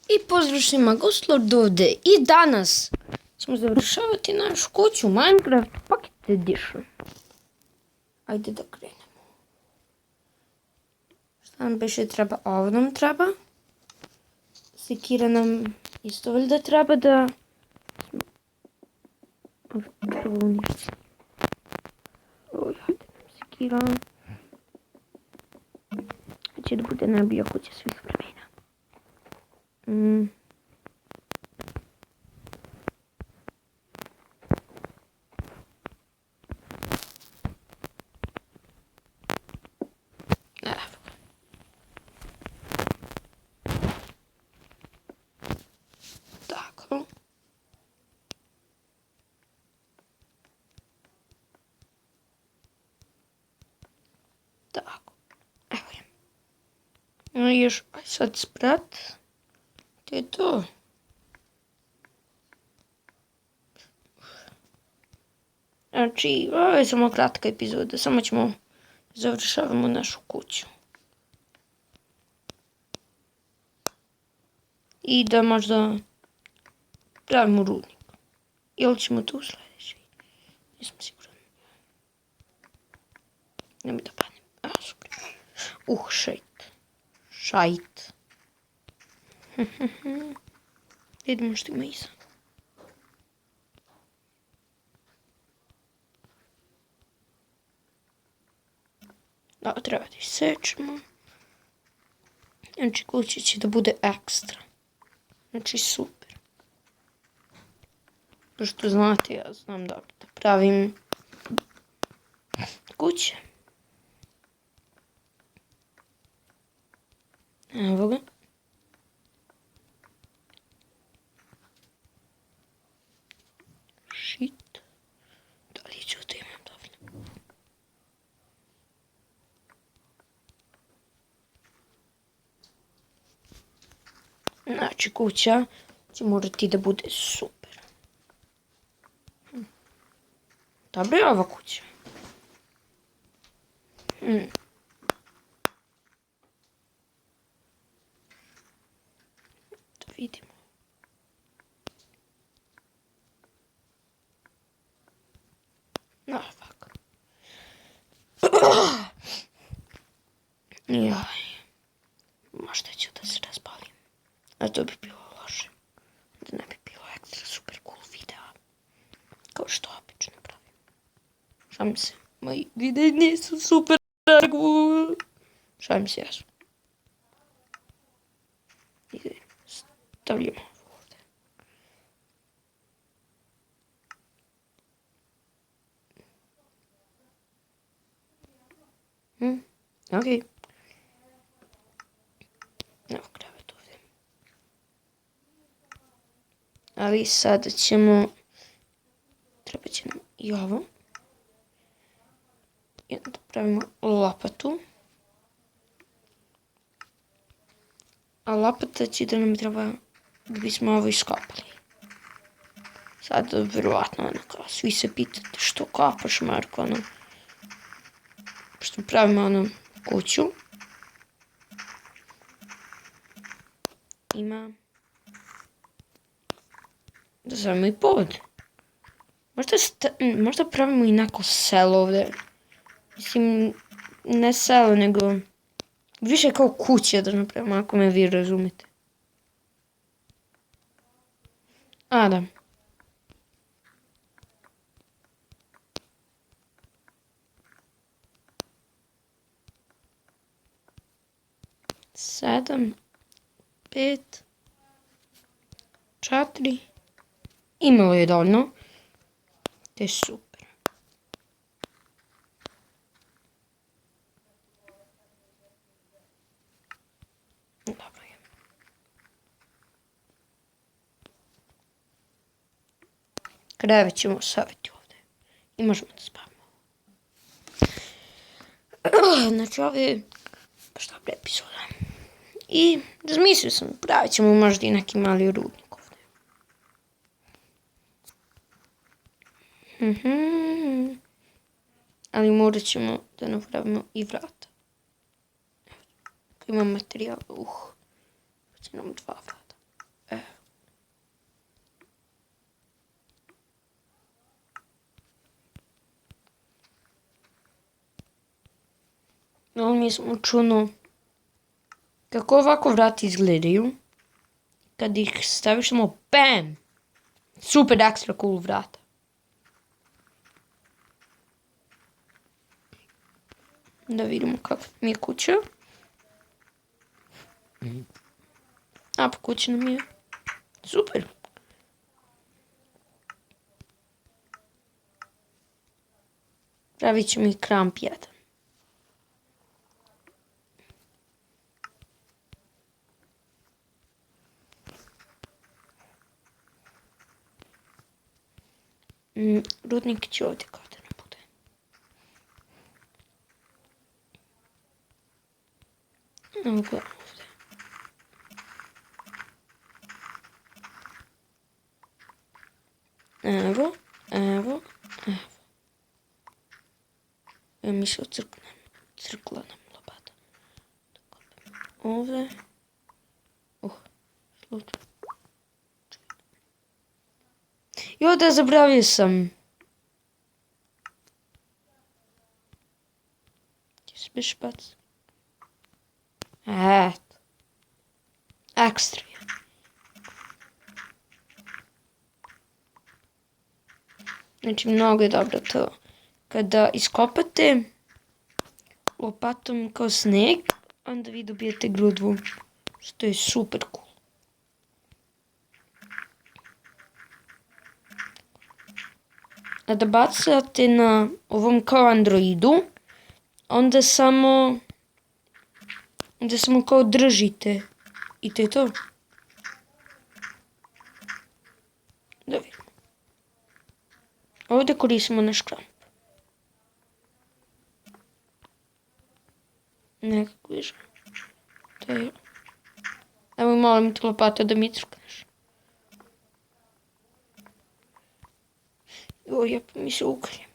I pozdrav svima, Goslord ovdje. I danas ćemo završavati našu kuću Minecraft Pocket Edition. Ajde da krenemo. Šta nam beše treba? Ovo nam treba. Sekira nam isto valjda treba da... Prvo uništi. Ajde nam sekira. Će da bude najbolja kuća svih vremena. Tako. Tako. Evo je. Još sad sprat. To je to. Znači, ovo je samo kratka epizoda. Samo ćemo završavamo našu kuću. I da možda pravimo rudnik. Ili ćemo tu sljedeći? Nisam siguran. Nemoj da padnem. Super. Šajt. Šajt. Vidimo što ima iza. Da, treba da isečemo. Znači, kuća će da bude ekstra. Znači, super. Pošto znate, ja znam da pravim kuće. Evo ga. Shit. Da li ću da imam dovoljno? Znači, kuća će morati da bude super. Dobro je ova kuća. Da vidimo. No, fuck. Jaj. Možda ću da se razbalim. A to bi bilo loše. Da ne bi bilo ekstra super cool videa. Kao što obično pravim. Šalim se. Moji videi nisu super cool. Šalim se, ja sam. Stavljamo ovdje. Okej. Evo krevet ovdje. Ali sada ćemo... Treba će nam i ovo. I onda pravimo lopatu. A lopata će da nam treba da bismo ovo iskopali. Sad, vjerovatno, svi se pitate što kopaš, Marko, ono. Pošto pravimo, ono, kuću. Ima... Da zovemo i pod. Možda pravimo i neko selo ovdje. Mislim, ne selo, nego... Više kao kuća da napravimo, ako me vi razumite. A, da. Sedam, 5, 4. Imalo je dovoljno. To je super. Dobro je. Krevet ćemo savjeti ovdje. I možemo da spavimo. Znači ovdje je baš dobra epizoda. I razmislio sam, pravit ćemo možda i neki mali rudnik ovdje. Ali morat ćemo da napravimo i vrata. Imam materijal, pa će nam 2 vrata. Ali mi smo čuno kako ovako vrati izgledaju. Kad ih staviš samo BAM! Super ekstra cool vrata. Da vidimo kako mi je kuća. A pa kuća nam je super. Pravit ću mi kramp jedan. Rudnik će ovdje kao da ne bude. Evo ga ovdje. Evo. Mi se crkla nam lopata. Ovdje. Slučaj. Jo, da zabravio sam. Gdje se biš bac? Eto. Ekstra je. Znači, mnogo je dobro to. Kada iskopate lopatom kao sneg, onda vi dobijete grudvu. Što je super cool. A da bacate na ovom kao Androidu, onda samo kao držite. I to je to. Da vidimo. Ovdje koristimo naš kramp. Nekako više. To je. Evo molim te lopata da mi crkneš. Joj, pa mi se ugrije.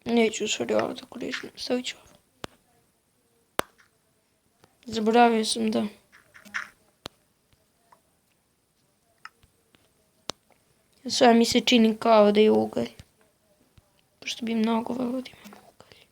Neću stvari ovo da koristim. Stavit ću ovo. Zaboravio sam da. Sve mi se čini kao da je ugalj. Pošto bi mnogo volio da imam ugalj.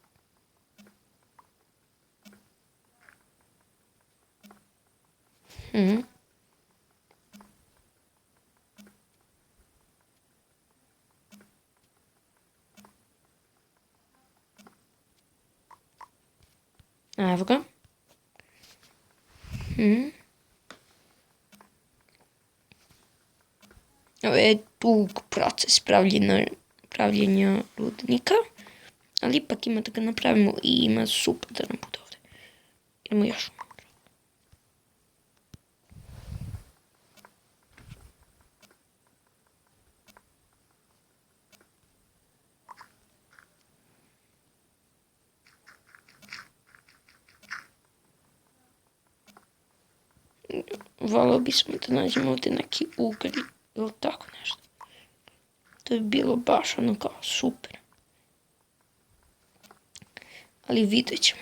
Evo ga. Ovo je dug proces pravljenja rudnika, ali ipak ima da ga napravimo i ima super da nam bude ovdje. Idemo još. Volio bismo da nađemo ovdje neki ugalj ili tako nešto. To je bilo baš ono kao super. Ali vidjet ćemo.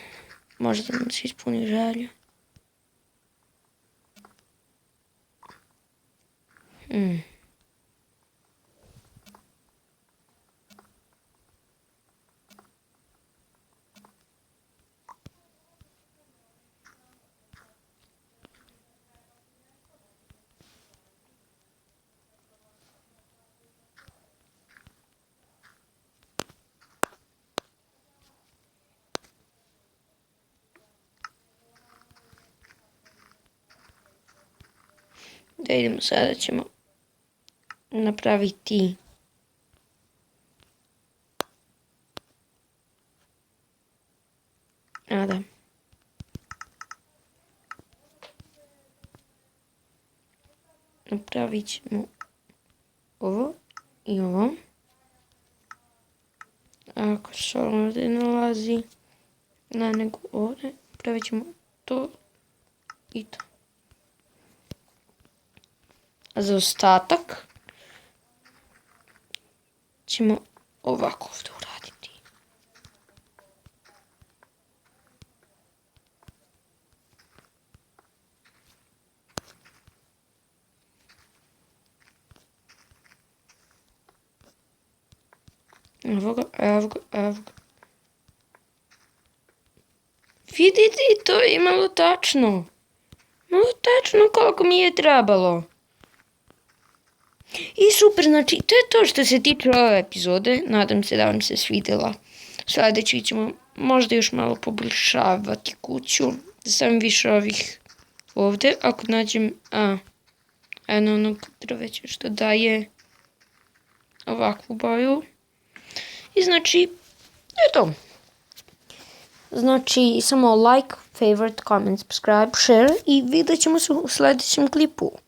Možda nam se ispuni želja. Da idemo sada, ćemo napraviti da. Napravit ćemo ovo i ovo. Ako se ovdje nalazi, ne nego ovdje, napravit ćemo to i to. A za ostatak ćemo ovako ovdje uraditi. Evo ga. Vidite, to je malo tačno. Malo tačno koliko mi je trebalo. I super, znači to je to što se tiče ove epizode. Nadam se da vam se svidjela. Sljedeći ćemo možda još malo poboljšavati kuću. Da sam više ovih ovdje. Ako nađem eno onog drveća što daje ovakvu boju. I znači, to je to. Znači, samo like, favorite, comment, subscribe, share i vidjet ćemo se u sljedećem klipu.